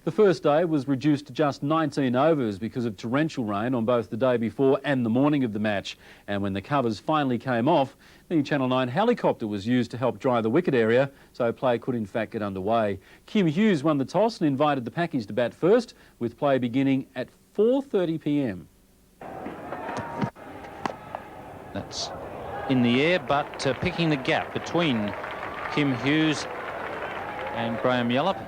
The first day was reduced to just 19 overs because of torrential rain on both the day before and the morning of the match. And when the covers finally came off, the Channel 9 helicopter was used to help dry the wicket area, so play could in fact get underway. Kim Hughes won the toss and invited the Packies to bat first, with play beginning at 4:30 p.m. That's in the air, but picking the gap between Kim Hughes and Graham Yallop.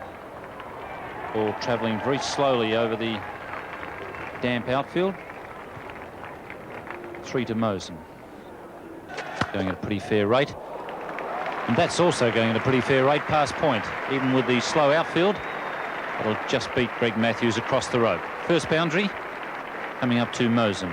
Ball travelling very slowly over the damp outfield. 3 to Mohsin. Going at a pretty fair rate. And that's also going at a pretty fair rate past point. Even with the slow outfield, it'll just beat Greg Matthews across the rope. First boundary coming up to Mohsin.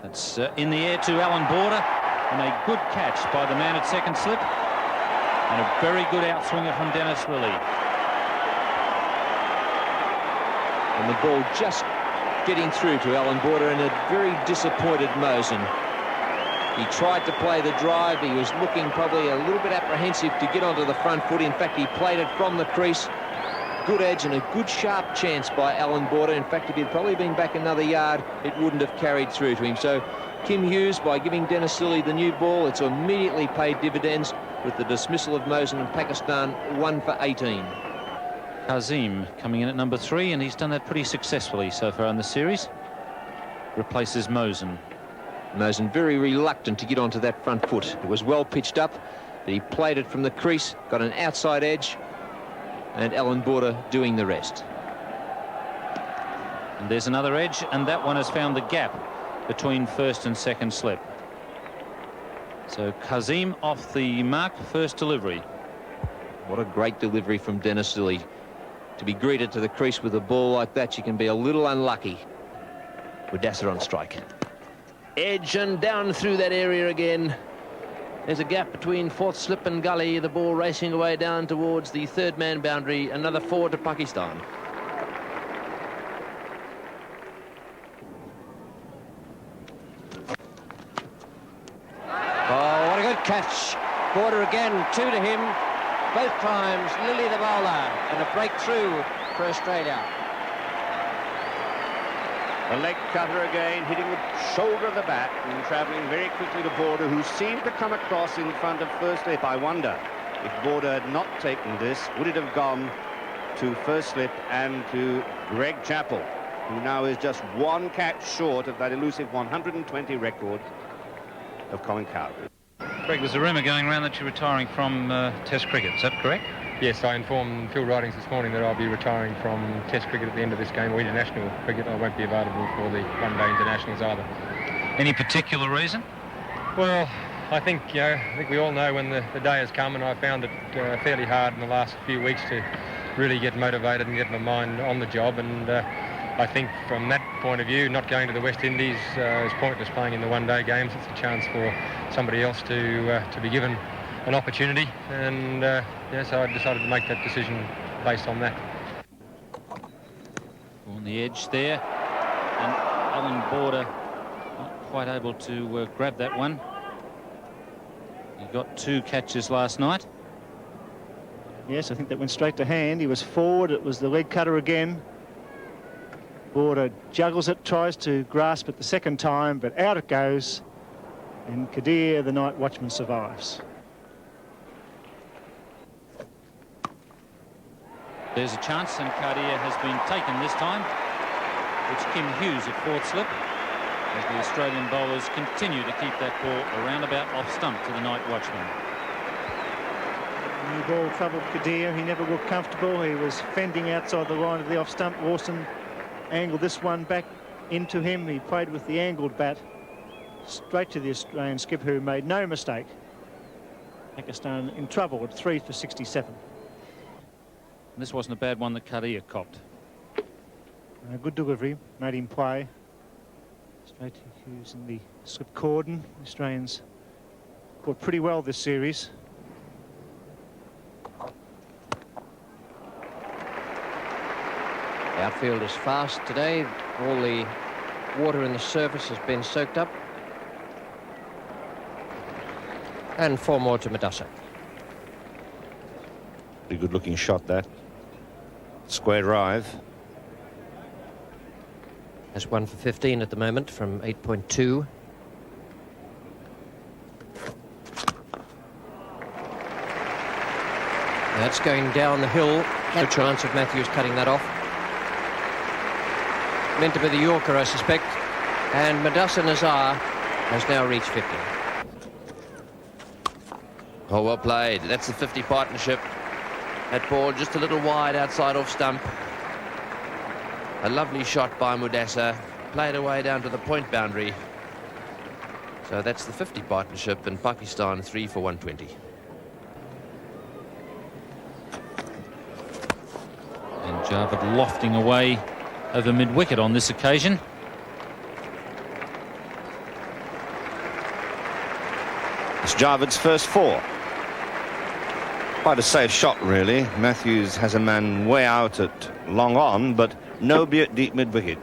That's in the air to Alan Border. And a good catch by the man at second slip. And a very good outswinger from Dennis Lillee. And the ball just getting through to Alan Border and a very disappointed Mohsin. He tried to play the drive. He was looking probably a little bit apprehensive to get onto the front foot. In fact, he played it from the crease. Good edge and a good sharp chance by Alan Border. In fact, if he'd probably been back another yard, it wouldn't have carried through to him. So Kim Hughes, by giving Dennis Lillee the new ball, it's immediately paid dividends with the dismissal of Mohsin and Pakistan 1 for 18. Qasim coming in at number 3, and he's done that pretty successfully so far in the series. Replaces Mohsin. Mohsin very reluctant to get onto that front foot. It was well pitched up, but he played it from the crease, got an outside edge, and Alan Border doing the rest. And there's another edge, and that one has found the gap between first and second slip. So Qasim off the mark, first delivery. What a great delivery from Dennis Lillee. To be greeted to the crease with a ball like that, you can be a little unlucky. Mudassar on strike. Edge and down through that area again. There's a gap between fourth slip and gully. The ball racing away down towards the third man boundary. Another 4 to Pakistan. Catch. Border again, 2 to him. Both times, Lillee the bowler, and a breakthrough for Australia. The leg cutter again, hitting the shoulder of the bat and travelling very quickly to Border, who seemed to come across in front of first slip. I wonder if Border had not taken this, would it have gone to first slip and to Greg Chappell, who now is just 1 catch short of that elusive 120 record of Colin Cowdery. Greg, there's a rumour going around that you're retiring from Test cricket. Is that correct? Yes, I informed Phil Ridings this morning that I'll be retiring from Test cricket at the end of this game, or international cricket. I won't be available for the one-day internationals either. Any particular reason? Well, I think we all know when the day has come, and I found it fairly hard in the last few weeks to really get motivated and get my mind on the job. And I think from that point of view, not going to the West Indies is pointless playing in the one-day games. It's a chance for somebody else to be given an opportunity, and so I decided to make that decision based on that. On the edge there, and Alan Border not quite able to grab that one. He got 2 catches last night. Yes, I think that went straight to hand. He was forward. It was the leg cutter again. Border juggles it, tries to grasp it the second time, but out it goes. And Qadir, the night watchman, survives. There's a chance, and Qadir has been taken this time. It's Kim Hughes at fourth slip, as the Australian bowlers continue to keep that ball around about off stump to the night watchman. The ball troubled Qadir. He never looked comfortable. He was fending outside the line of the off stump. Lawson angled this one back into him. He played with the angled bat straight to the Australian skipper, who made no mistake. Pakistan in trouble at 3 for 67. And this wasn't a bad one that Qadir copped. A good delivery, made him play. Straight to Hughes in the slip cordon. The Australians caught pretty well this series. The outfield is fast today. All the water in the surface has been soaked up. And 4 more to Mudassar. Pretty good looking shot, that. Square drive. That's 1 for 15 at the moment from 8.2. That's going down the hill. No chance of Matthews cutting that off. Meant to be the Yorker, I suspect. And Mudassar Nazar has now reached 50. Oh, well played. That's the 50 partnership. That ball just a little wide outside off stump. A lovely shot by Mudassar. Played away down to the point boundary. So that's the 50 partnership, and Pakistan 3 for 120. And Javed lofting away over mid-wicket on this occasion. It's Javed's first 4. Quite a safe shot, really. Matthews has a man way out at long on, but nobody at deep mid-wicket.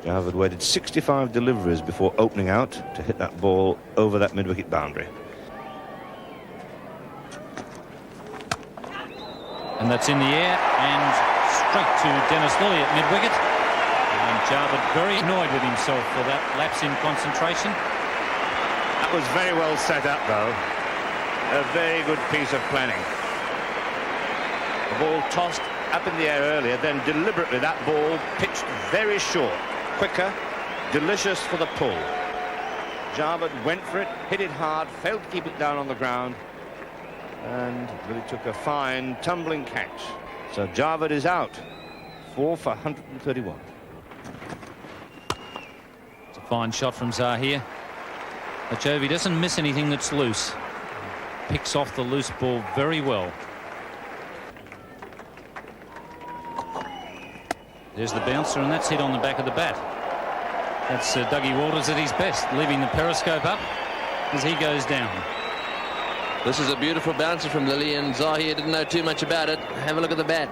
Javed waited 65 deliveries before opening out to hit that ball over that mid-wicket boundary. And that's in the air and straight to Lillee at mid-wicket. And Javed very annoyed with himself for that lapse in concentration. That was very well set up, though. A very good piece of planning. The ball tossed up in the air earlier, then deliberately that ball pitched very short. Quicker, delicious for the pull. Javed went for it, hit it hard, failed to keep it down on the ground, and really took a fine tumbling catch. So Javed is out. 4 for 131. It's a fine shot from Zaheer. But Javed doesn't miss anything that's loose. Picks off the loose ball very well. There's the bouncer, and that's hit on the back of the bat. That's Dougie Walters at his best, leaving the periscope up as he goes down. This is a beautiful bouncer from Lillee, and Zaheer didn't know too much about it. Have a look at the bat.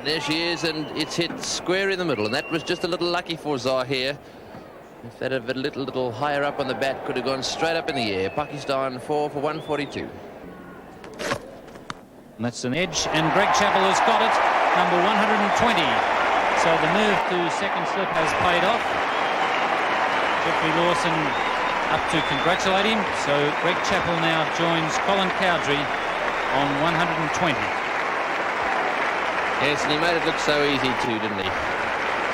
There she is, and it's hit square in the middle, and that was just a little lucky for Zaheer. If that had been a little higher up on the bat, could have gone straight up in the air. Pakistan 4 for 142. And that's an edge, and Greg Chappell has got it, number 120. So the move to second slip has paid off. Jeffrey Lawson up to congratulate him. So Greg Chappell now joins Colin Cowdrey on 120. Yes, and he made it look so easy too, didn't he?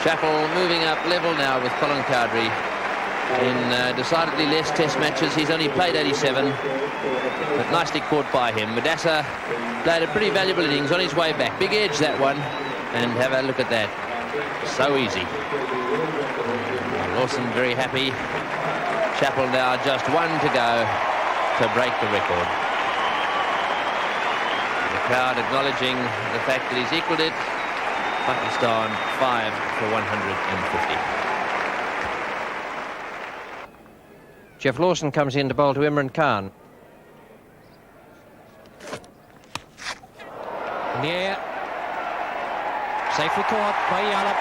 Chappell moving up level now with Colin Cowdrey. In decidedly less test matches, he's only played 87, but nicely caught by him. Mudassar played a pretty valuable innings on his way back. Big edge, that one, and have a look at that. So easy. Lawson very happy. Chappell now just 1 to go to break the record. The crowd acknowledging the fact that he's equalled it. Pakistan 5 for 150. Jeff Lawson comes in to bowl to Imran Khan. In the air. Safely caught by Yallop.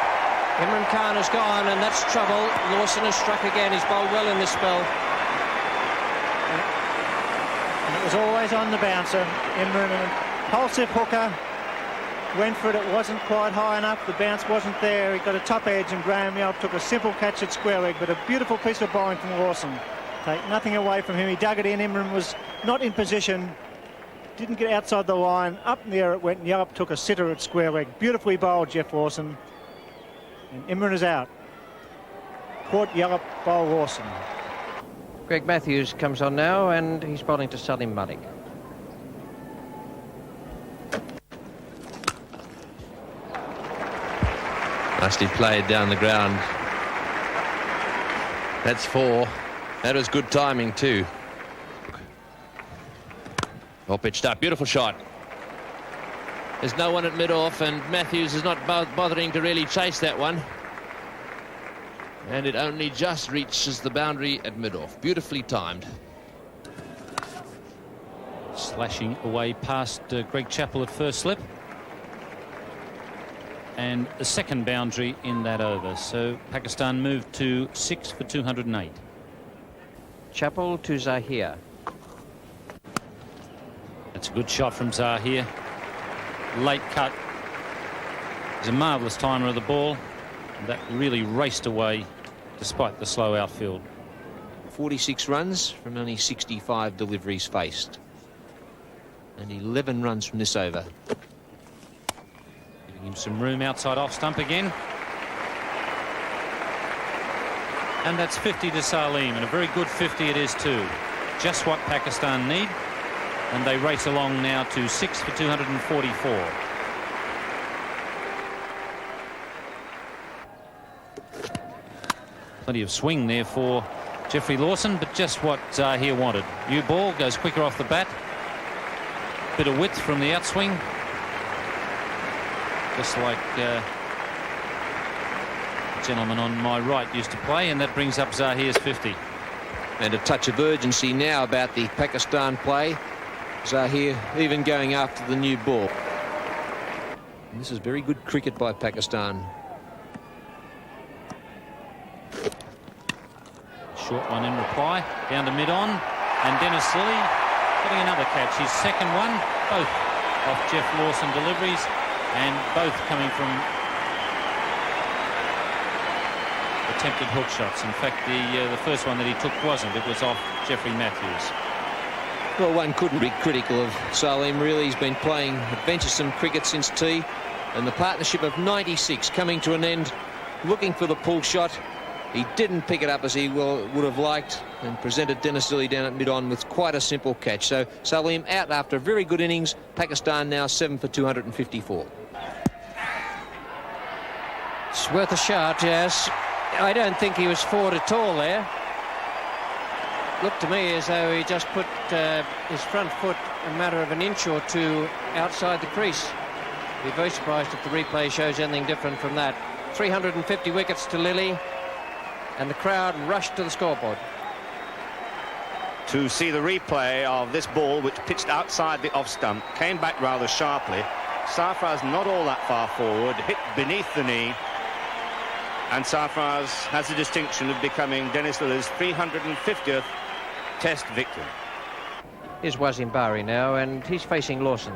Imran Khan has gone, and that's trouble. Lawson has struck again. He's bowled well in this spell. And it was always on the bouncer. Imran, an impulsive hooker. Went for it. It wasn't quite high enough. The bounce wasn't there. He got a top edge, and Graham Yallop took a simple catch at square leg, but a beautiful piece of bowling from Lawson. Take nothing away from him. He dug it in. Imran was not in position. Didn't get outside the line. Up in the air it went, and Yallop took a sitter at square leg. Beautifully bowled, Jeff Lawson. And Imran is out. Caught Yallop, bowl Lawson. Greg Matthews comes on now, and he's bowling to Saleem Malik. Nicely played down the ground. That's 4. That was good timing too. All pitched up. Beautiful shot. There's no one at mid-off, and Matthews is not bothering to really chase that one. And it only just reaches the boundary at mid-off. Beautifully timed. Slashing away past Greg Chappell at first slip. And the second boundary in that over. So Pakistan moved to 6 for 208. Chappell to Zaheer. That's a good shot from Zaheer. Late cut. He's a marvellous timer of the ball. And that really raced away despite the slow outfield. 46 runs from only 65 deliveries faced. And 11 runs from this over. Giving him some room outside off stump again. And that's 50 to Saleem, and a very good 50 it is too. Just what Pakistan need. And they race along now to 6 for 244. Plenty of swing there for Jeffrey Lawson, but just what Zaheer wanted. New ball, goes quicker off the bat. Bit of width from the outswing. Just like the gentleman on my right used to play, and that brings up Zaheer's 50. And a touch of urgency now about the Pakistan play. Zaheer even going after the new ball. And this is very good cricket by Pakistan. Short one in reply, down to mid-on, and Dennis Lillee getting another catch, his second one, both off Jeff Lawson deliveries, and both coming from attempted hook shots. In fact, the first one that he took wasn't, it was off Jeffrey Matthews. Well, one couldn't be critical of Saleem, really. He's been playing adventuresome cricket since tea, and the partnership of 96 coming to an end, looking for the pull shot. He didn't pick it up as he would have liked, and presented Dennis Lillee down at mid-on with quite a simple catch. So Saleem out after a very good innings. Pakistan now 7 for 254. It's worth a shot, yes. I don't think he was forward at all there. Looked to me as though he just put his front foot a matter of an inch or two outside the crease. I'd be very surprised if the replay shows anything different from that. 350 wickets to Lillee, and the crowd rushed to the scoreboard. To see the replay of this ball, which pitched outside the off stump, came back rather sharply. Sarfraz not all that far forward, hit beneath the knee, and Sarfraz has the distinction of becoming Dennis Lillee's 350th Test victim. Here's Wasim Bari now, and he's facing Lawson.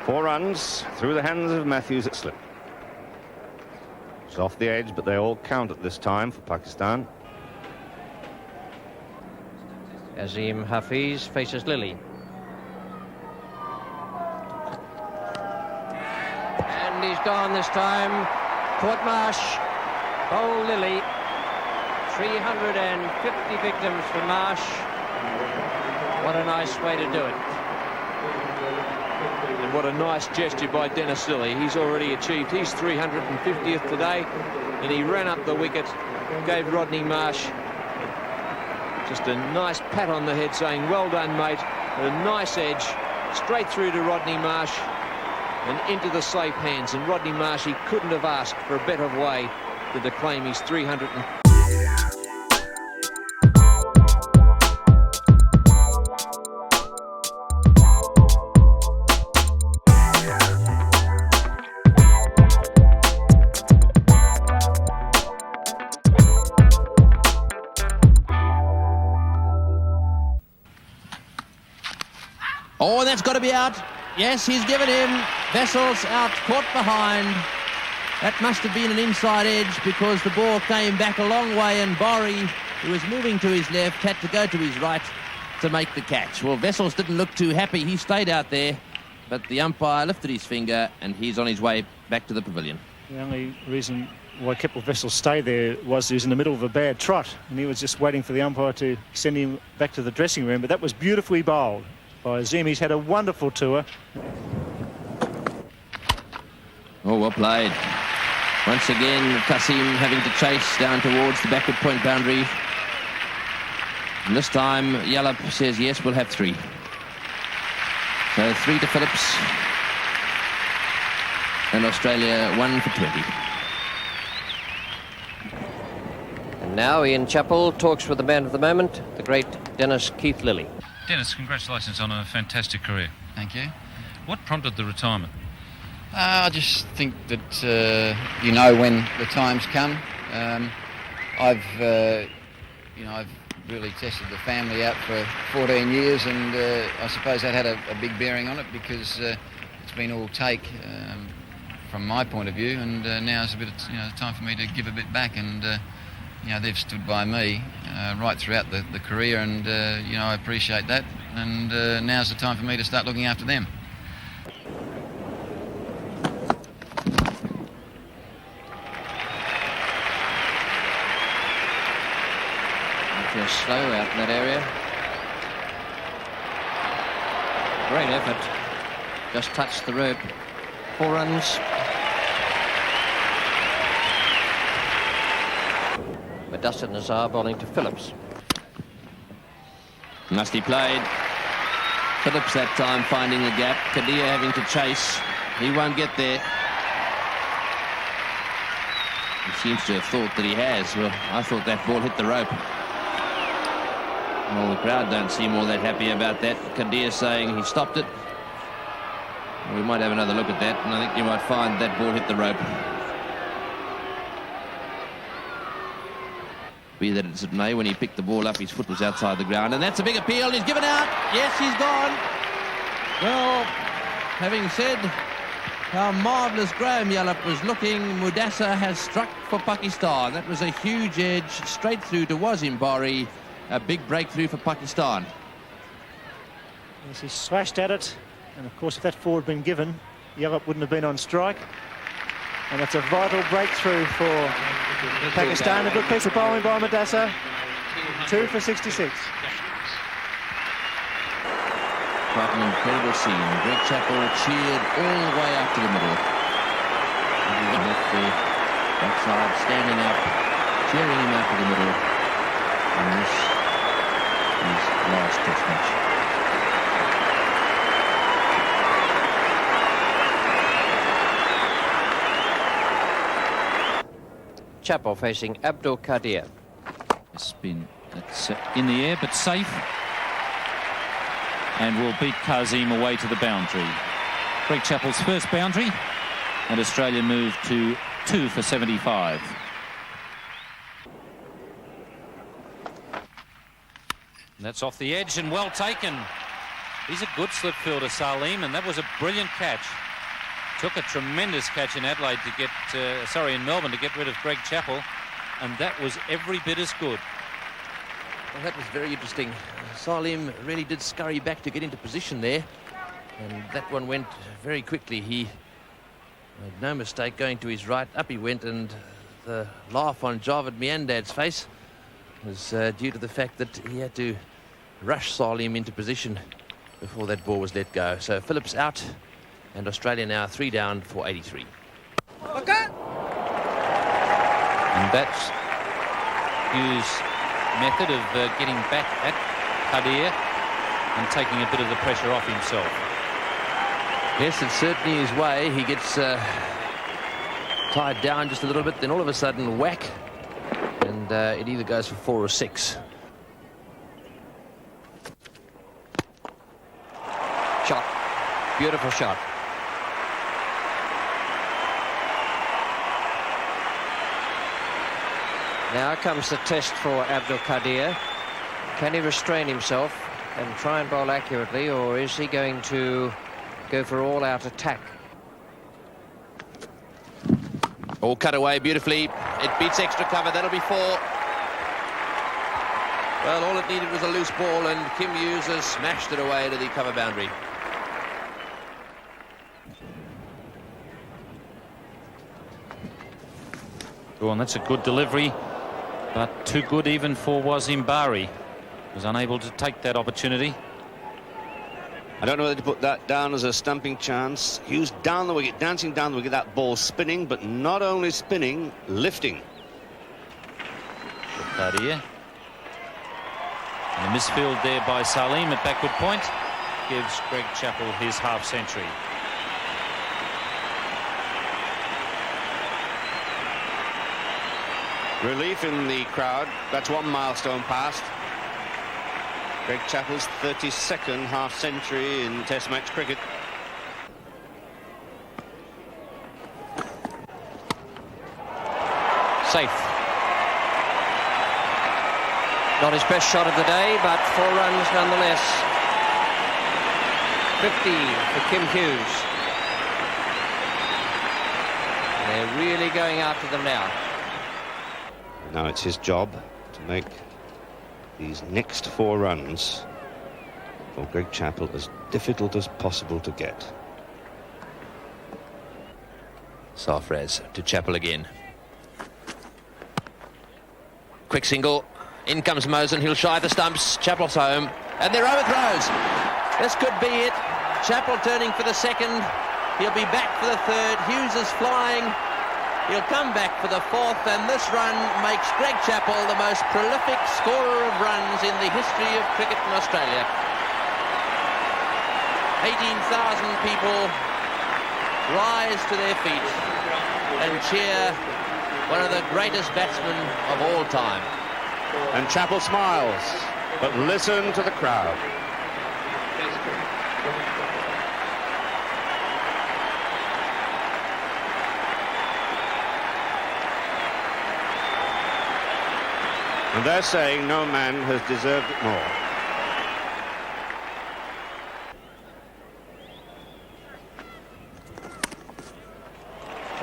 Four runs through the hands of Matthews at slip. It's off the edge, but they all count at this time for Pakistan. Azeem Hafeez faces Lillee. And he's gone this time. Caught Marsh. Bowl Lillee. 350 victims for Marsh. What a nice way to do it. And what a nice gesture by Dennis Lillee. He's already achieved his 350th today, and he ran up the wicket, gave Rodney Marsh just a nice pat on the head saying, well done, mate. A nice edge straight through to Rodney Marsh and into the safe hands. And Rodney Marsh, he couldn't have asked for a better way to claim his 300. Oh, that's got to be out. Yes, he's given him. Wessels out, caught behind. That must have been an inside edge because the ball came back a long way, and Bari, who was moving to his left, had to go to his right to make the catch. Well, Wessels didn't look too happy. He stayed out there, but the umpire lifted his finger, and he's on his way back to the pavilion. The only reason why Keppel Wessels stayed there was he was in the middle of a bad trot, and he was just waiting for the umpire to send him back to the dressing room. But that was beautifully bowled by Azeem. He's had a wonderful tour. Oh, well played. Once again, Qasim having to chase down towards the backward point boundary. And this time, Yallop says, yes, we'll have three. So 3 to Phillips. And Australia 1 for 20. And now Ian Chappell talks with the man of the moment, the great Dennis Keith Lillee. Dennis, congratulations on a fantastic career. Thank you. What prompted the retirement? I just think that you know when the times come. I've really tested the family out for 14 years, and I suppose that had a big bearing on it, because it's been all take from my point of view, and now's a bit of time for me to give a bit back, and they've stood by me right throughout the career, and I appreciate that, and now's the time for me to start looking after them. Just slow out in that area. Great effort. Just touched the rope. 4 runs. Mudassar Nazar bowling to Phillips. Nasty played. Phillips that time finding the gap. Qadir having to chase. He won't get there. He seems to have thought that he has. Well, I thought that ball hit the rope. Well, the crowd don't seem all that happy about that. Qadir saying he stopped it. We might have another look at that, and I think you might find that ball hit the rope. Be that as it may, when he picked the ball up, his foot was outside the ground, and that's a big appeal. He's given out. Yes, he's gone. Well, having said how marvellous Graham Yallop was looking, Mudassar has struck for Pakistan. That was a huge edge straight through to Wasim Bari. A big breakthrough for Pakistan. Yes, he slashed at it, and of course if that 4 had been given, Yallop wouldn't have been on strike, and that's a vital breakthrough for Pakistan. A good piece of bowling by Mudassar. 2 for 66. Quite an incredible scene. Greg Chappell cheered all the way up to the middle. Left there, backside, standing up, cheering him up to the middle. And this is last test match. Chappell facing Abdul Qadir. Spin. That's in the air, but safe. And will beat Qasim away to the boundary. Greg Chappell's first boundary, and Australia move to 2 for 75. And that's off the edge and well taken. He's a good slip fielder, Saleem, and that was a brilliant catch. Took a tremendous catch in Adelaide to get, in Melbourne to get rid of Greg Chappell, and that was every bit as good. Well, that was very interesting. Saleem really did scurry back to get into position there, and that one went very quickly. He made no mistake going to his right. Up he went, and the laugh on Javed Miandad's face was due to the fact that he had to rush Saleem into position before that ball was let go. So Phillips out, and Australia now 3 down for 83. And that's Hughes' method of getting back at Qadir and taking a bit of the pressure off himself. Yes, it's certainly his way. He gets tied down just a little bit, then all of a sudden whack, and it either goes for 4 or 6. Shot. Beautiful shot. Now comes the test for Abdul Qadir. Can he restrain himself and try and bowl accurately, or is he going to go for all-out attack? All cut away beautifully. It beats extra cover. That'll be 4. Well, all it needed was a loose ball, and Kim Hughes has smashed it away to the cover boundary. Go on, that's a good delivery, but too good even for Wasim Bari. Was unable to take that opportunity. I don't know whether to put that down as a stumping chance. Hughes down the wicket, dancing down the wicket, that ball spinning, but not only spinning, lifting. Qadir. And a misfield there by Saleem at backward point gives Greg Chappell his half-century. Relief in the crowd. That's one milestone passed. Greg Chappell's 32nd half-century in Test match cricket. Safe. Not his best shot of the day, but 4 runs nonetheless. 50 for Kim Hughes. They're really going after them now. Now it's his job to make these next 4 runs for Greg Chappell as difficult as possible to get. Sarfraz to Chappell again. Quick single. In comes Mohsin. He'll shy the stumps. Chappell's home. And they're overthrows. This could be it. Chappell turning for the second. He'll be back for the third. Hughes is flying. He'll come back for the fourth. And this run makes Greg Chappell the most prolific scorer of runs in the history of cricket in Australia. 18,000 people rise to their feet and cheer one of the greatest batsmen of all time. And Chappell smiles, but listen to the crowd. And they're saying no man has deserved it more.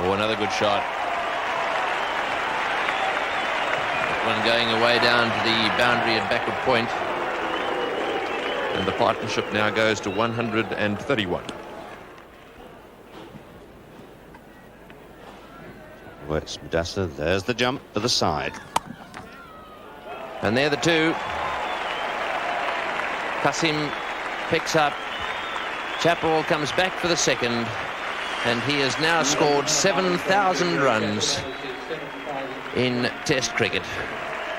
Oh, another good shot. One going away down to the boundary at backward point. And the partnership now goes to 131. Works Mudassar, there's the jump for the side. And they're the two. Qasim picks up. Chappell comes back for the second. And he has now scored 7,000 runs in Test cricket.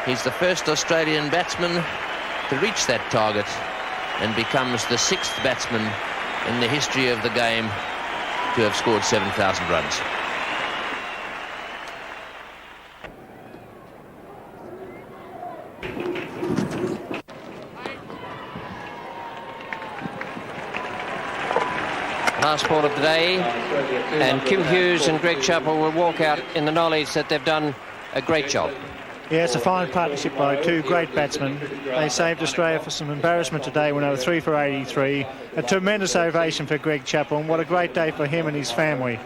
He's the first Australian batsman to reach that target and becomes the 6th batsman in the history of the game to have scored 7,000 runs. Last ball of the day, and Kim Hughes and Greg Chappell will walk out in the knowledge that they've done a great job. Yeah, it's a fine partnership by 2 great batsmen. They saved Australia for some embarrassment today when they were 3 for 83. A tremendous ovation for Greg Chappell, and what a great day for him and his family.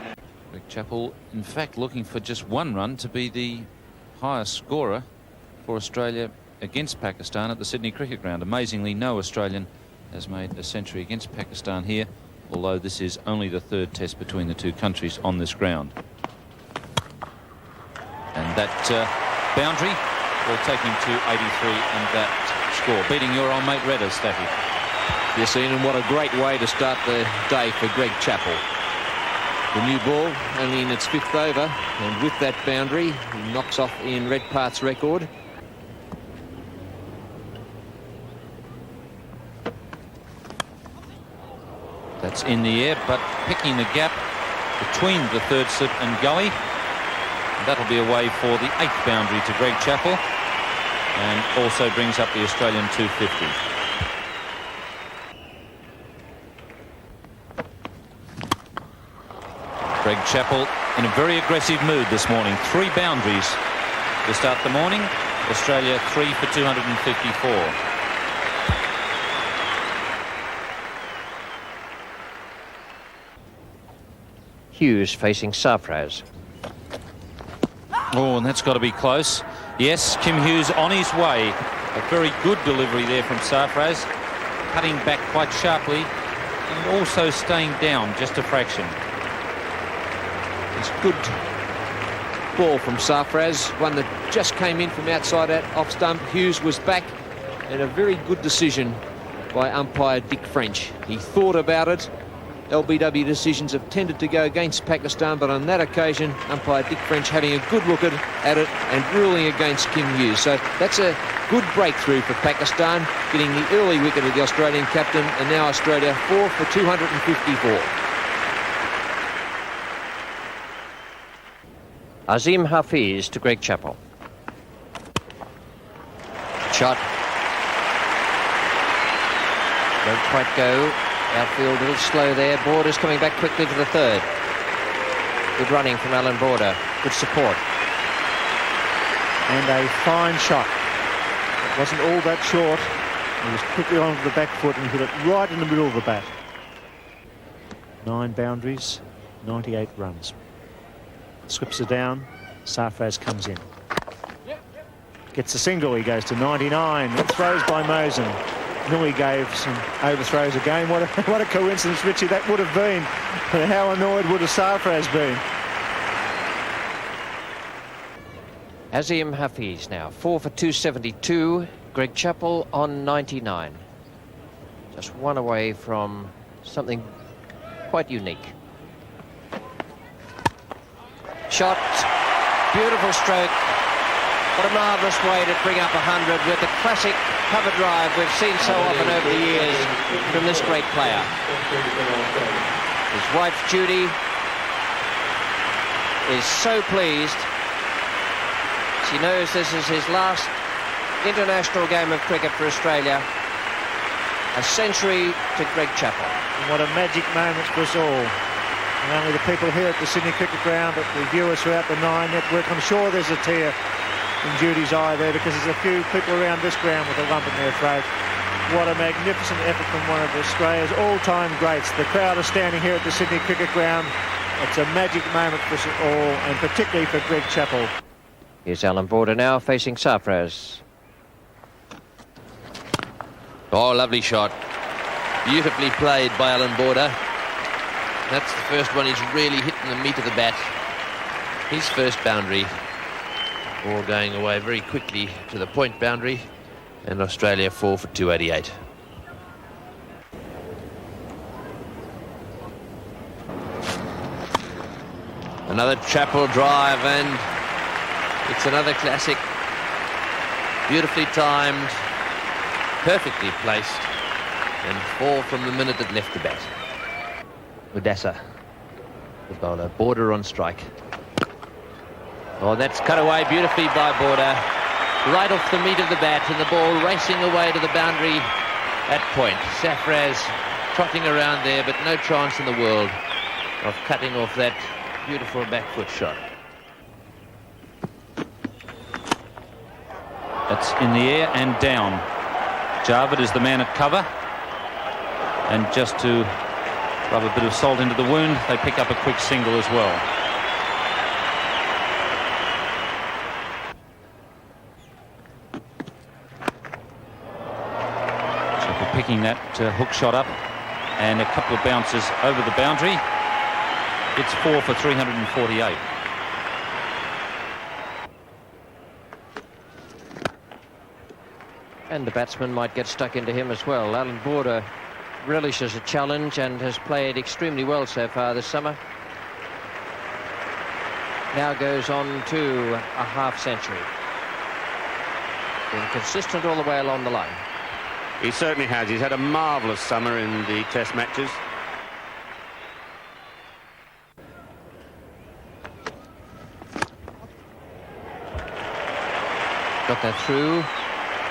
Greg Chappell, in fact, looking for just 1 run to be the highest scorer for Australia against Pakistan at the Sydney Cricket Ground. Amazingly, no Australian has made a century against Pakistan here, although this is only the 3rd test between the 2 countries on this ground. And that boundary will take him to 83 and that score, beating your old mate Redder, Staffy. Yes, Ian, and what a great way to start the day for Greg Chappell. The new ball only in its 5th over, and with that boundary, he knocks off Ian Redpath's record. That's in the air, but picking the gap between the 3rd slip and gully. That'll be away for the 8th boundary to Greg Chappell, and also brings up the Australian 250. Greg Chappell in a very aggressive mood this morning. 3 boundaries to start the morning. Australia 3 for 254. Hughes facing Sarfraz. Oh, and that's got to be close. Yes, Kim Hughes on his way. A very good delivery there from Sarfraz, cutting back quite sharply and also staying down just a fraction. It's good ball from Sarfraz, one that just came in from outside that off stump. Hughes was back, and a very good decision by umpire Dick French. He thought about it. LBW decisions have tended to go against Pakistan, but on that occasion, umpire Dick French having a good look at it and ruling against Kim Hughes. So that's a good breakthrough for Pakistan, getting the early wicket of the Australian captain, and now Australia 4 for 254. Azeem Hafeez to Greg Chappell. Shot. Don't quite go. Outfield a little slow there. Border's coming back quickly to the 3rd. Good running from Alan Border. Good support. And a fine shot. It wasn't all that short. He was quickly onto the back foot and hit it right in the middle of the bat. 9 boundaries, 98 runs. Slips are down. Sarfraz comes in. Gets a single. He goes to 99. It throws by Mohsin. Lillee gave some overthrows again. What a coincidence, Richie, that would have been. How annoyed would a Sarfraz been? Azeem Hafeez now, 4 for 272. Greg Chappell on 99. Just one away from something quite unique. Shot, beautiful stroke. What a marvellous way to bring up 100 with the classic cover drive we've seen so often over the years from this great player. His wife Judy is so pleased. She knows this is his last international game of cricket for Australia. A century to Greg Chappell. And what a magic moment for us all. And only the people here at the Sydney Cricket Ground, at the viewers throughout the Nine Network, I'm sure there's a tear in Judy's eye there, because there's a few people around this ground with a lump in their throat. What a magnificent effort from one of Australia's all-time greats. The crowd are standing here at the Sydney Cricket Ground. It's a magic moment for us all, and particularly for Greg Chappell. Here's Alan Border now facing Sarfraz. Oh, lovely shot. Beautifully played by Alan Border. That's the first one he's really hit in the meat of the bat. His first boundary. All going away very quickly to the point boundary. And Australia 4 for 288. Another Chappell drive, and it's another classic. Beautifully timed, perfectly placed, and 4 from the minute it left the bat. Mudassar, the bowler. Border on strike. Oh, that's cut away beautifully by Border. Right off the meat of the bat, and the ball racing away to the boundary at point. Sarfraz trotting around there, but no chance in the world of cutting off that beautiful back foot shot. That's in the air and down. Javed is the man at cover. And just to rub a bit of salt into the wound, they pick up a quick single as well. Picking that hook shot up, and a couple of bounces over the boundary. It's 4 for 348. And the batsman might get stuck into him as well. Alan Border relishes a challenge and has played extremely well so far this summer. Now goes on to a half century. Been consistent all the way along the line. He certainly has. He's had a marvellous summer in the Test matches. Got that through.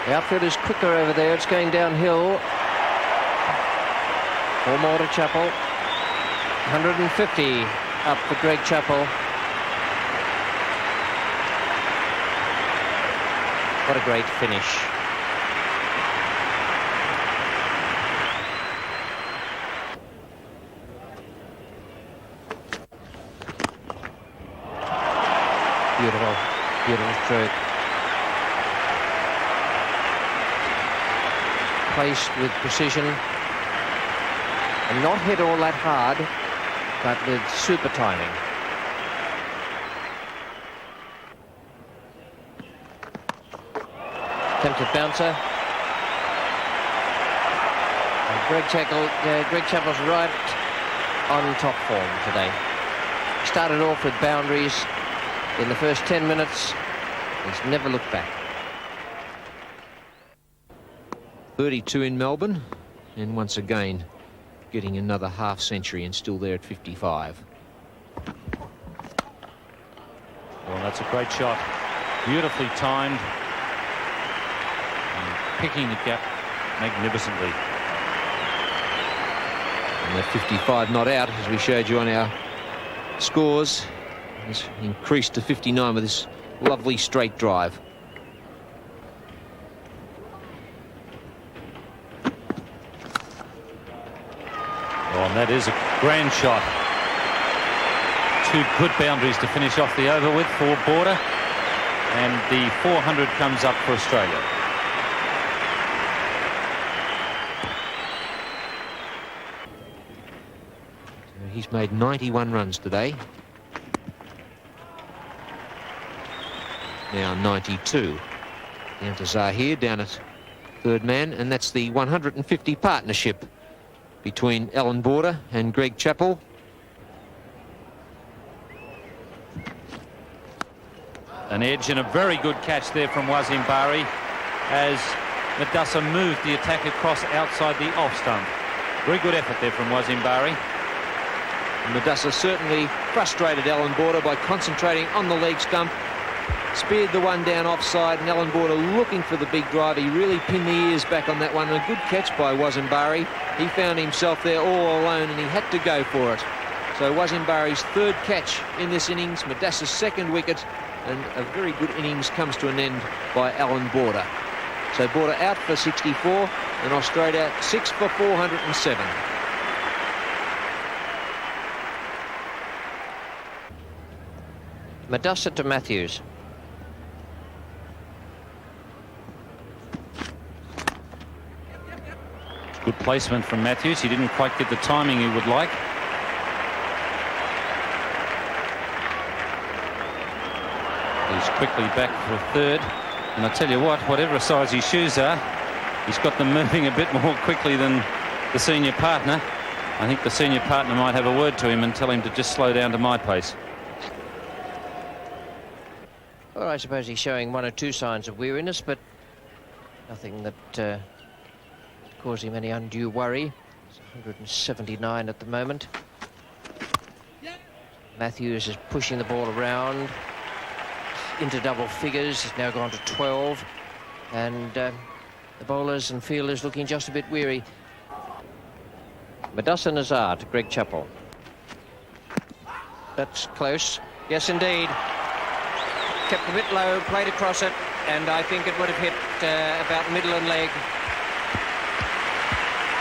The outfield is quicker over there. It's going downhill. 4 more to Chappell. 150 up for Greg Chappell. What a great finish. Beautiful, beautiful stroke. Placed with precision. And not hit all that hard, but with super timing. Attempted bouncer. And Greg Chappell's right on top form today. Started off with boundaries in the first 10 minutes. He's never looked back. 32 in Melbourne, and once again getting another half century, and still there at 55. Well, that's a great shot. Beautifully timed. And picking the gap magnificently. And the 55 not out, as we showed you on our scores. It's increased to 59 with this lovely straight drive. Oh, and that is a grand shot. Two good boundaries to finish off the over with for Border. And the 400 comes up for Australia. He's made 91 runs today. Now 92. Down to Zaheer, down at third man, and that's the 150 partnership between Alan Border and Greg Chappell. An edge and a very good catch there from Wasim Bari as Mudassar moved the attack across outside the off stump. Very good effort there from Wasim Bari. Mudassar certainly frustrated Alan Border by concentrating on the leg stump. Speared the one down offside, and Alan Border looking for the big drive. He really pinned the ears back on that one. A good catch by Wasim Bari. He found himself there all alone, and he had to go for it. So Wasim Bari's third catch in this innings, Mudassar's second wicket, and a very good innings comes to an end by Alan Border. So Border out for 64, and Australia 6 for 407. Mudassar to Matthews. Good placement from Matthews. He didn't quite get the timing he would like. He's quickly back for a third. And I tell you what, whatever size his shoes are, he's got them moving a bit more quickly than the senior partner. I think the senior partner might have a word to him and tell him to just slow down to my pace. Well, I suppose he's showing one or two signs of weariness, but nothing that caused him any undue worry. It's 179 at the moment. Matthews is pushing the ball around into double figures. He's now gone to 12, and the bowlers and fielders looking just a bit weary. Mudassar Nazar to Greg Chappell. That's close. Yes, indeed. Kept a bit low, played across it, and I think it would have hit about middle and leg.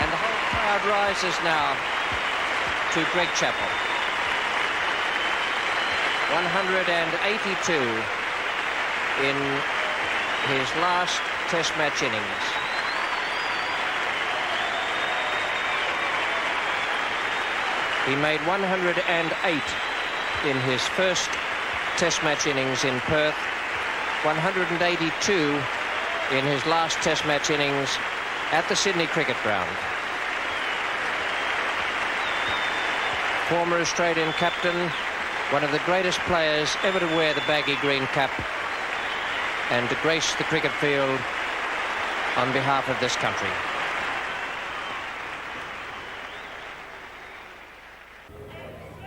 And the whole crowd rises now to Greg Chappell. 182 in his last Test match innings. He made 108 in his first Test match innings in Perth, 182 in his last Test match innings at the Sydney Cricket Ground. Former Australian captain, one of the greatest players ever to wear the baggy green cap and to grace the cricket field on behalf of this country.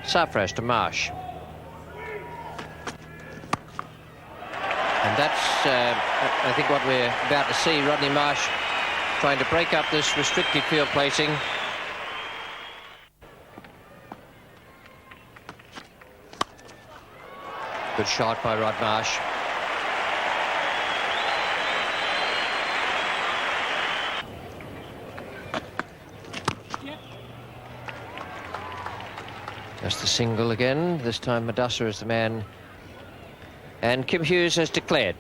Sarfraz to Marsh. And that's, I think, what we're about to see. Rodney Marsh trying to break up this restricted field placing. Good shot by Rod Marsh. Just the single again. This time Mudassar is the man. And Kim Hughes has declared.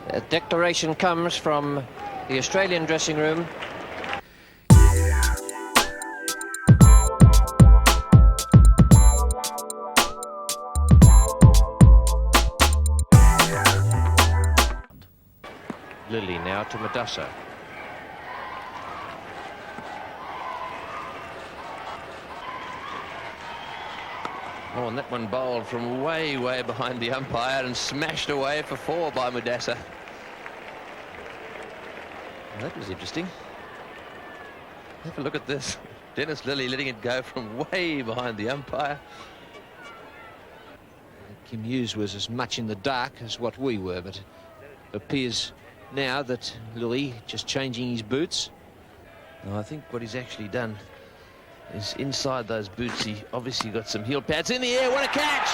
A declaration comes from the Australian dressing room. Lillee now to Mudassar. Oh, and that one bowled from way, way behind the umpire and smashed away for 4 by Mudassar. Well, that was interesting. Have a look at this. Dennis Lillee letting it go from way behind the umpire. Kim Hughes was as much in the dark as what we were, but it appears now that Lillee just changing his boots. No, I think what he's actually done is inside those boots, he obviously got some heel pads in the air. What a catch!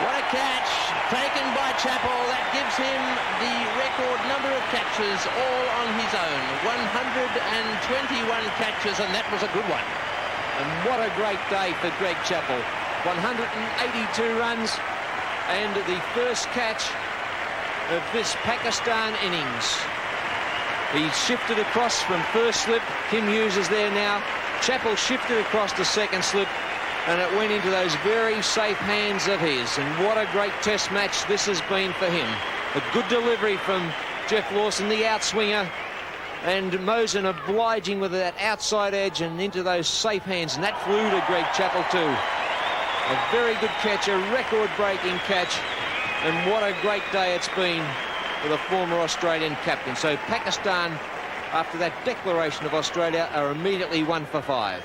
What a catch taken by Chappell. That gives him the record number of catches all on his own. 121 catches, and that was a good one. And what a great day for Greg Chappell. 182 runs and the first catch of this Pakistan innings. He's shifted across from first slip. Kim Hughes is there now. Chappell shifted across to second slip, and it went into those very safe hands of his. And what a great test match this has been for him. A good delivery from Jeff Lawson, the outswinger, and Mohsin obliging with that outside edge and into those safe hands. And that flew to Greg Chappell too. A very good catch, a record-breaking catch. And what a great day it's been for the former Australian captain. So Pakistan, after that declaration of Australia, are immediately 1 for 5.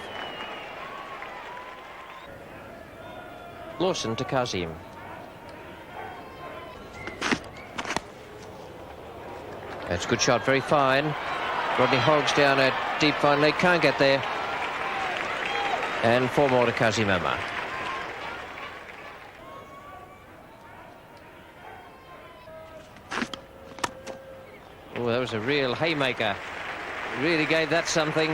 Lawson to Qasim. That's a good shot, very fine. Rodney Hogg's down at deep fine leg, can't get there. And 4 more to Qasim Umar. Oh, that was a real haymaker. Really gave that something.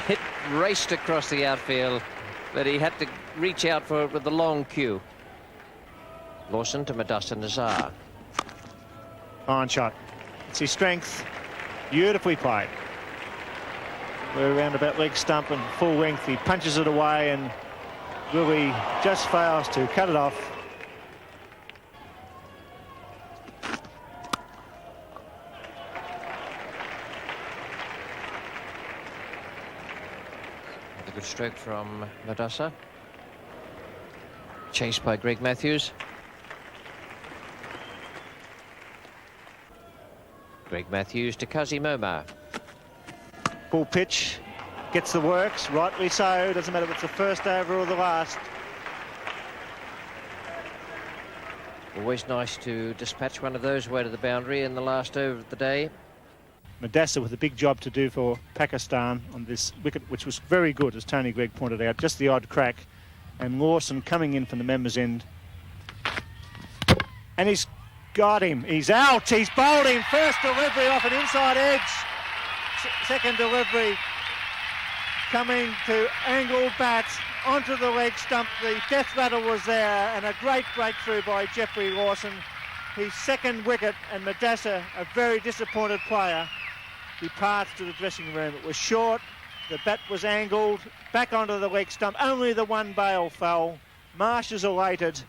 It raced across the outfield, but he had to reach out for it with the long cue. Lawson to Mudassar Nazar. Fine shot. It's his strength. Beautifully played. We're around about leg stump and full length. He punches it away, and Lillee just fails to cut it off. A good stroke from Mudassar. Chased by Greg Matthews. Greg Matthews to Qasim Umar. Full pitch, gets the works, rightly so. Doesn't matter if it's the first over or the last. Always nice to dispatch one of those away to the boundary in the last over of the day. Mudassar with a big job to do for Pakistan on this wicket, which was very good, as Tony Gregg pointed out. Just the odd crack. And Lawson coming in from the members' end. And he's got him. He's out. He's bowled him. First delivery off an inside edge. Second delivery coming to angled bat onto the leg stump. The death rattle was there, and a great breakthrough by Jeffrey Lawson. His second wicket, and Mudassar, a very disappointed player, departs to the dressing room. It was short. The bat was angled back onto the leg stump. Only the one bail fell. Marsh is elated,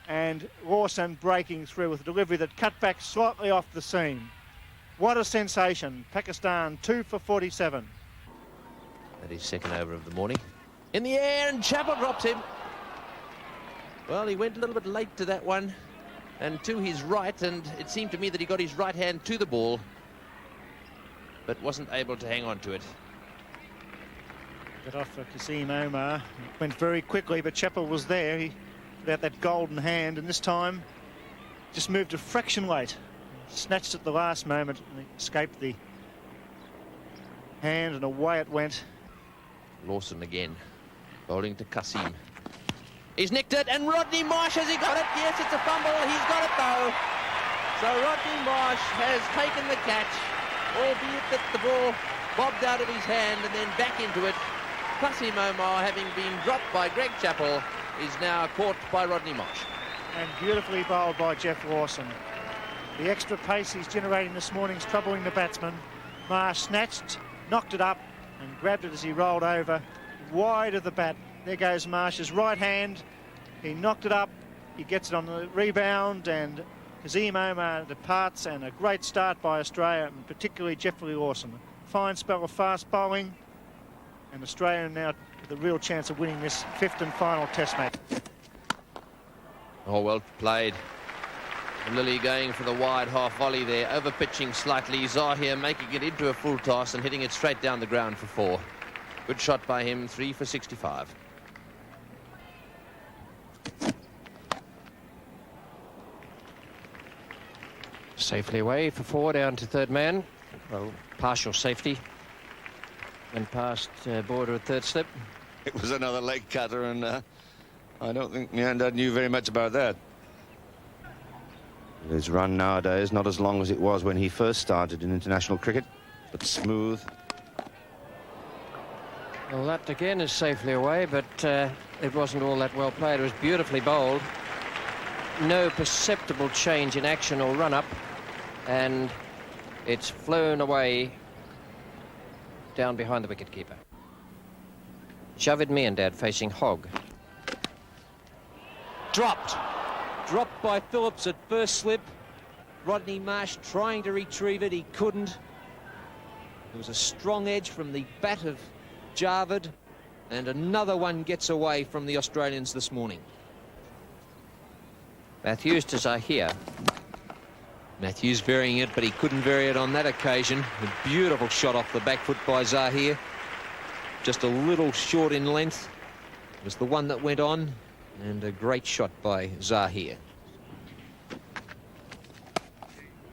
and Lawson breaking through with a delivery that cut back slightly off the seam. What a sensation. Pakistan 2 for 47. That is second over of the morning. In the air, and Chappell drops him. Well, he went a little bit late to that one and to his right, and it seemed to me that he got his right hand to the ball but wasn't able to hang on to it. Got off for Qasim Umar. Went very quickly, but Chappell was there. He had that golden hand, and this time just moved a fraction late. Snatched at the last moment and escaped the hand, and away it went. Lawson again, bowling to Qasim. He's nicked it, and Rodney Marsh, has he got it? Yes, it's a fumble. He's got it though. So Rodney Marsh has taken the catch, albeit that the ball bobbed out of his hand and then back into it. Qasim Umar, having been dropped by Greg Chappell, is now caught by Rodney Marsh. And beautifully bowled by Jeff Lawson. The extra pace he's generating this morning is troubling the batsman. Marsh snatched, knocked it up, and grabbed it as he rolled over, wide of the bat. There goes Marsh's right hand. He knocked it up. He gets it on the rebound, and Qasim Umar departs, and a great start by Australia, and particularly Jeffrey Lawson. Fine spell of fast bowling, and Australia now with a real chance of winning this 5th and final test match. Oh, well played. Lillee going for the wide half volley there, over pitching slightly. Zaheer making it into a full toss and hitting it straight down the ground for 4. Good shot by him, 3 for 65. Safely away for 4, down to third man. Well, partial safety. And past border at third slip. It was another leg cutter, and I don't think Miandad knew very much about that. His run nowadays not as long as it was when he first started in international cricket, but smooth. Well, that again is safely away, but it wasn't all that well played. It was beautifully bowled. No perceptible change in action or run-up, and it's flown away down behind the wicketkeeper. Javed Miandad facing Hogg. Dropped by Phillips at first slip. Rodney Marsh trying to retrieve it, he couldn't. There was a strong edge from the bat of Javed, and another one gets away from the Australians this morning. Matthews to Zaheer. Matthews varying it, but he couldn't vary it on that occasion. A beautiful shot off the back foot by Zaheer. Just a little short in length was the one that went on, and a great shot by Zaheer.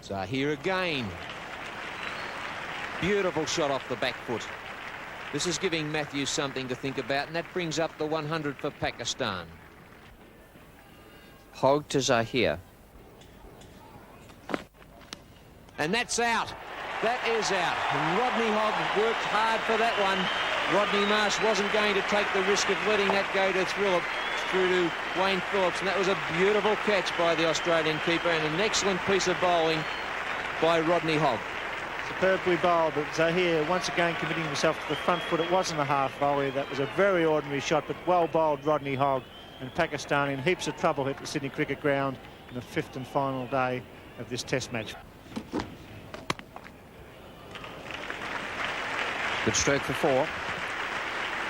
Zaheer again. Beautiful shot off the back foot. This is giving Matthews something to think about, and that brings up the 100 for Pakistan. Hogg to Zaheer. And that's out. That is out. And Rodney Hogg worked hard for that one. Rodney Marsh wasn't going to take the risk of letting that go to through to Wayne Phillips, and that was a beautiful catch by the Australian keeper and an excellent piece of bowling by Rodney Hogg. Superbly bowled, but Zaheer once again committing himself to the front foot. It wasn't a half volley. That was a very ordinary shot, but well bowled Rodney Hogg, and Pakistan in heaps of trouble at the Sydney Cricket Ground in the 5th and final day of this Test match. Good stroke for 4.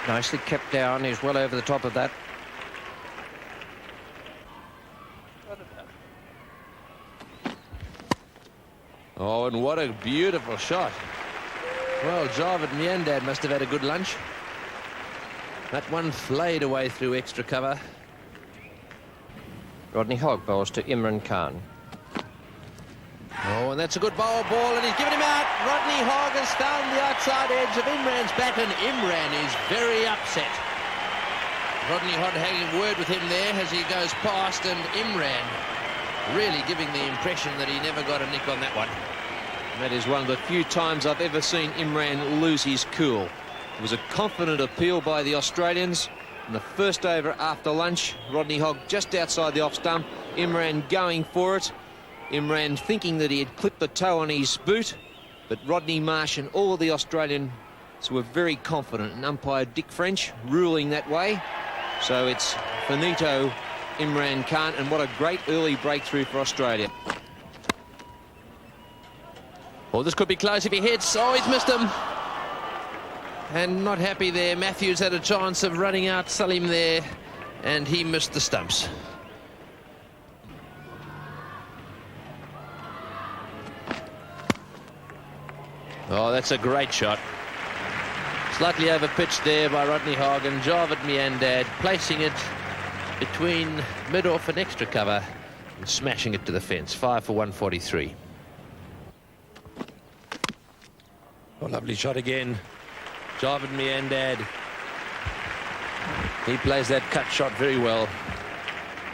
Nicely kept down. He's well over the top of that. Oh, and what a beautiful shot. Well, Javed Miandad must have had a good lunch. That one flayed away through extra cover. Rodney Hogg bowls to Imran Khan. Oh, and that's a good ball, and he's given him out. Rodney Hogg has found the outside edge of Imran's bat, and Imran is very upset. Rodney Hogg having word with him there as he goes past, and Imran really giving the impression that he never got a nick on that one. That is one of the few times I've ever seen Imran lose his cool. It was a confident appeal by the Australians. In the first over after lunch, Rodney Hogg just outside the off stump, Imran going for it. Imran thinking that he had clipped the toe on his boot, but Rodney Marsh and all of the Australians were very confident, and umpire Dick French ruling that way. So it's finito Imran Khan, and what a great early breakthrough for Australia. Oh, this could be close if he hits. Oh, he's missed him. And not happy there. Matthews had a chance of running out Saleem there, and he missed the stumps. Oh, that's a great shot. Slightly overpitched there by Rodney Hogg, and Javed Miandad placing it between mid-off and extra cover and smashing it to the fence. 5 for 143. Oh, lovely shot again. Javed Miandad. He plays that cut shot very well.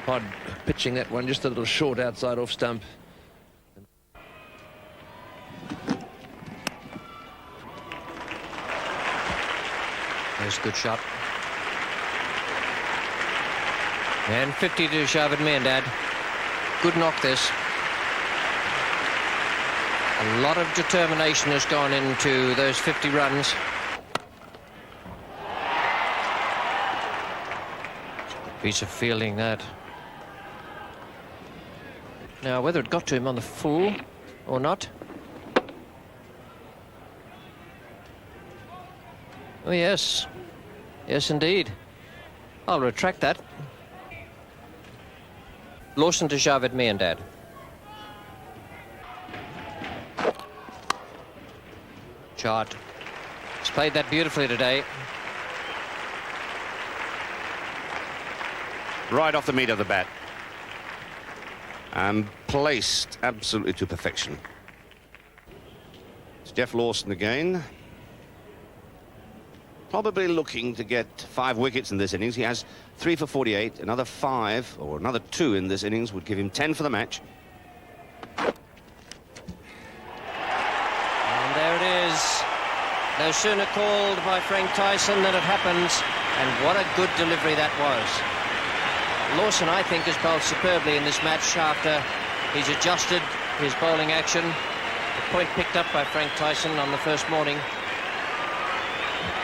Hogg pitching that one just a little short outside off stump. There's a good shot. And 50 to Javed Miandad. Good knock this. A lot of determination has gone into those 50 runs. Piece of fielding that. Now, whether it got to him on the full or not. Oh, yes. Yes, indeed. I'll retract that. Lawson to Javed Miandad. Chart. He's played that beautifully today. Right off the meat of the bat. And placed absolutely to perfection. It's Jeff Lawson again. probably looking to get 5 wickets in this innings. He has 3 for 48. Another 5 or another 2 in this innings would give him 10 for the match. And there it is. No sooner called by Frank Tyson than it happens. And what a good delivery that was. Lawson, I think, has bowled superbly in this match after he's adjusted his bowling action. The point picked up by Frank Tyson on the first morning.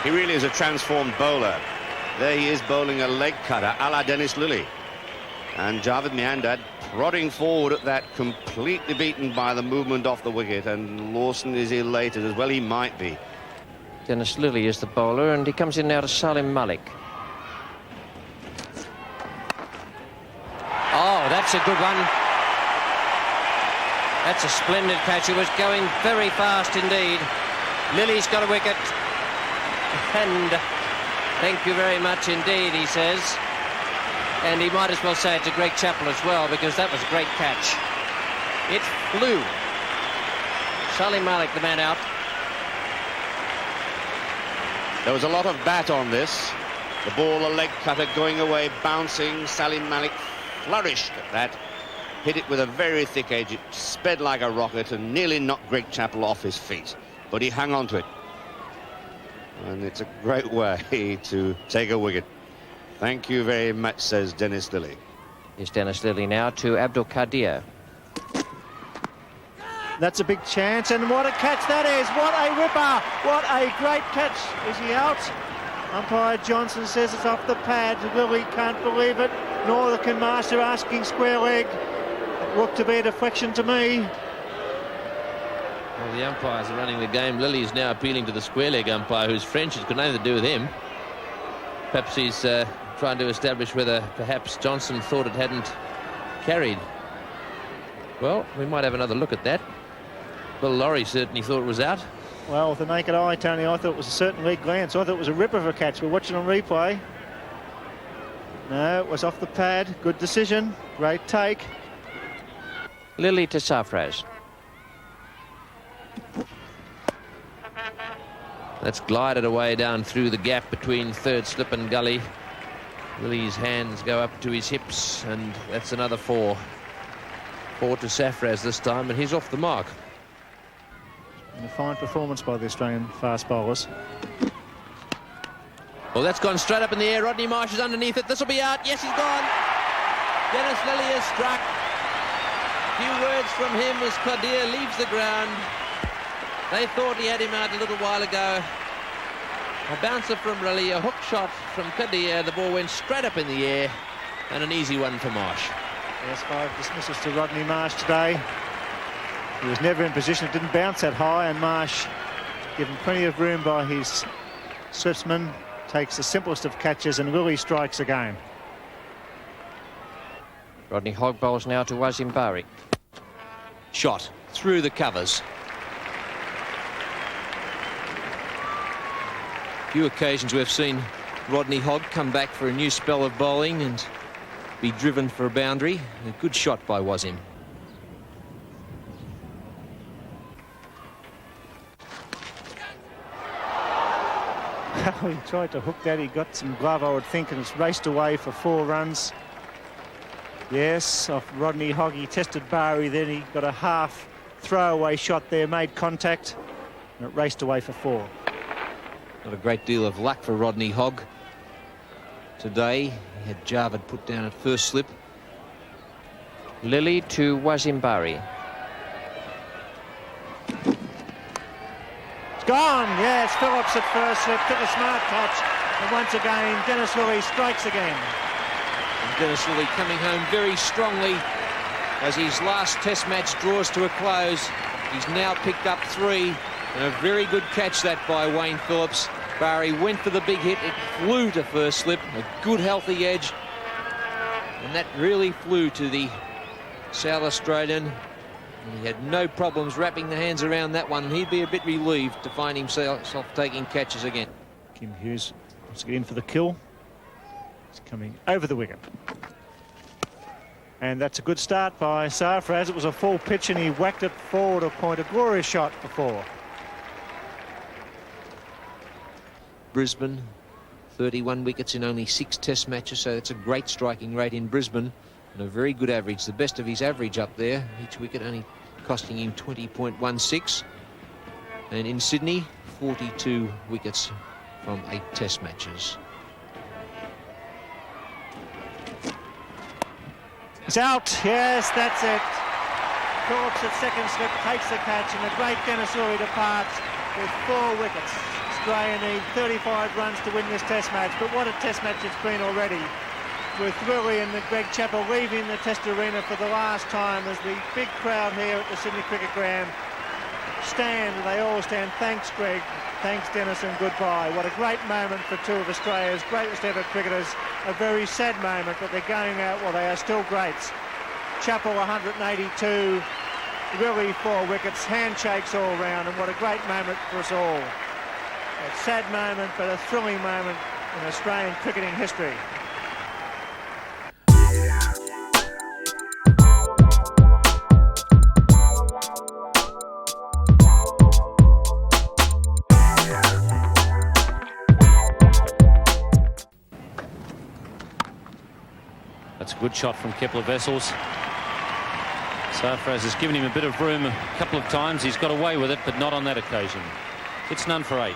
He really is a transformed bowler. There he is bowling a leg cutter a la Dennis Lillee. And Javed Miandad prodding forward at that, completely beaten by the movement off the wicket. And Lawson is elated as well. He might be. Dennis Lillee is the bowler, and he comes in now to Saleem Malik. Oh, that's a good one. That's a splendid catch. It was going very fast indeed. Lillee's got a wicket. And thank you very much indeed, he says. And he might as well say it to Greg Chappell as well, because that was a great catch. It flew. Saleem Malik, the man out. There was a lot of bat on this. The ball, a leg cutter going away, bouncing. Saleem Malik flourished at that. Hit it with a very thick edge. It sped like a rocket and nearly knocked Greg Chappell off his feet. But he hung on to it. And it's a great way to take a wicket. Thank you very much, says Dennis Lillee. Here's Dennis Lillee now to Abdul Qadir. That's a big chance, and what a catch that is. What a ripper. What a great catch. Is he out? Umpire Johnson says it's off the pad. Lillee can't believe it, nor can Master, asking square leg. It looked to be a deflection to me. Well, the umpires are running the game. Lillee is now appealing to the square leg umpire, who's French. It's got nothing to do with him. Perhaps he's trying to establish whether perhaps Johnson thought it hadn't carried. Well, we might have another look at that. Bill Laurie certainly thought it was out. Well, with the naked eye, Tony, I thought it was a certain leg glance. I thought it was a ripper of a catch. We're watching on replay. No, it was off the pad. Good decision. Great take. Lillee to Sarfraz. That's glided away down through the gap between third slip and gully. Lillee's hands go up to his hips, and that's another 4. 4 to Sarfraz this time, and he's off the mark. And a fine performance by the Australian fast bowlers. Well, that's gone straight up in the air. Rodney Marsh is underneath it. This will be out. Yes, he's gone. Dennis Lillee is struck. Few words from him as Qadir leaves the ground. They thought he had him out a little while ago. A bouncer from Lillee, a hook shot from Qadir. The ball went straight up in the air, and an easy one for Marsh. Yes, 5 dismissals to Rodney Marsh today. He was never in position. It didn't bounce that high, and Marsh, given plenty of room by his swiftsman, takes the simplest of catches, and Lillee strikes again. Rodney Hogg bowls now to Wasim Bari. Shot through the covers. Few occasions we've seen Rodney Hogg come back for a new spell of bowling and be driven for a boundary. A good shot by Wasim. He tried to hook that. He got some glove, I would think, and it's raced away for 4 runs. Yes, off Rodney Hogg. He tested Bari, then he got a half throwaway shot there, made contact, and it raced away for 4. Not a great deal of luck for Rodney Hogg today. He had Javed put down at first slip. Lillee to Wasim Bari. It's gone. Yes, Phillips at first slip took a smart touch, and once again Dennis Lillee strikes again. And Dennis Lillee coming home very strongly as his last test match draws to a close. He's now picked up 3, and a very good catch that by Wayne Phillips. Bari went for the big hit. It flew to first slip, a good healthy edge, and that really flew to the South Australian. He had no problems wrapping the hands around that one, and he'd be a bit relieved to find himself taking catches again. Kim Hughes wants to get in for the kill. He's coming over the wicket. And that's a good start by Sarfraz. It was a full pitch, and he whacked it forward a point. A glorious shot before. Brisbane. 31 wickets in only 6 test matches, so it's a great striking rate in Brisbane and a very good average, the best of his average up there. Each wicket only costing him 20.16. And in Sydney, 42 wickets from 8 test matches. It's out. Yes, that's it. Phillips at second slip takes the catch, and the great Dennisuri departs with 4 wickets. Australia need 35 runs to win this test match, but what a test match it's been already, with Lillee and Greg Chappell leaving the test arena for the last time as the big crowd here at the Sydney Cricket Ground stand. They all stand. Thanks, Greg. Thanks, Dennis, and goodbye. What a great moment for 2 of Australia's greatest ever cricketers. A very sad moment, but they're going out while they are still greats. Chappell 182, Lillee 4 wickets, handshakes all round, and what a great moment for us all. A sad moment, but a thrilling moment in Australian cricketing history. That's a good shot from Kepler Wessels. Sarfraz has given him a bit of room a couple of times. He's got away with it, but not on that occasion. It's none for 8.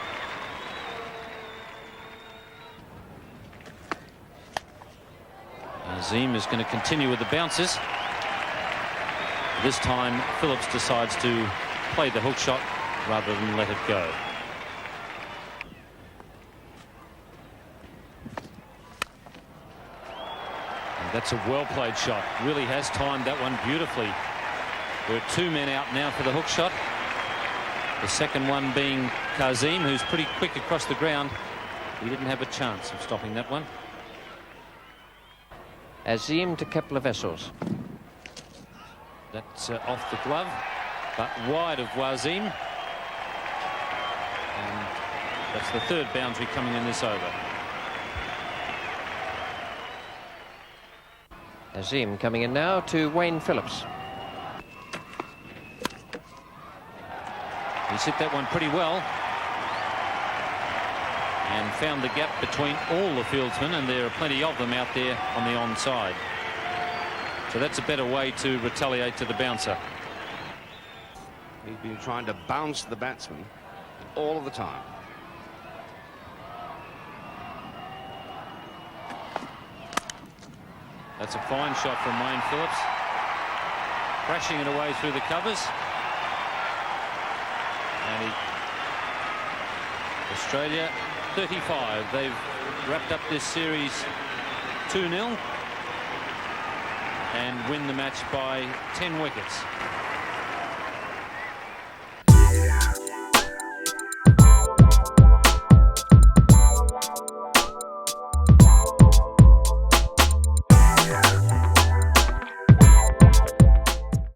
Azeem is going to continue with the bounces. This time Phillips decides to play the hook shot rather than let it go. And that's a well-played shot. Really has timed that one beautifully. There are 2 men out now for the hook shot. The second one being Qasim, who's pretty quick across the ground. He didn't have a chance of stopping that one. Azeem to Kepler Wessels. That's off the glove, but wide of Wasim. And that's the 3rd boundary coming in this over. Azeem coming in now to Wayne Phillips. He's hit that one pretty well and found the gap between all the fieldsmen, and there are plenty of them out there on the onside. So that's a better way to retaliate to the bouncer. He's been trying to bounce the batsman all of the time. That's a fine shot from Wayne Phillips, crashing it away through the covers. And Australia 35. They've wrapped up this series 2-0 and win the match by 10 wickets.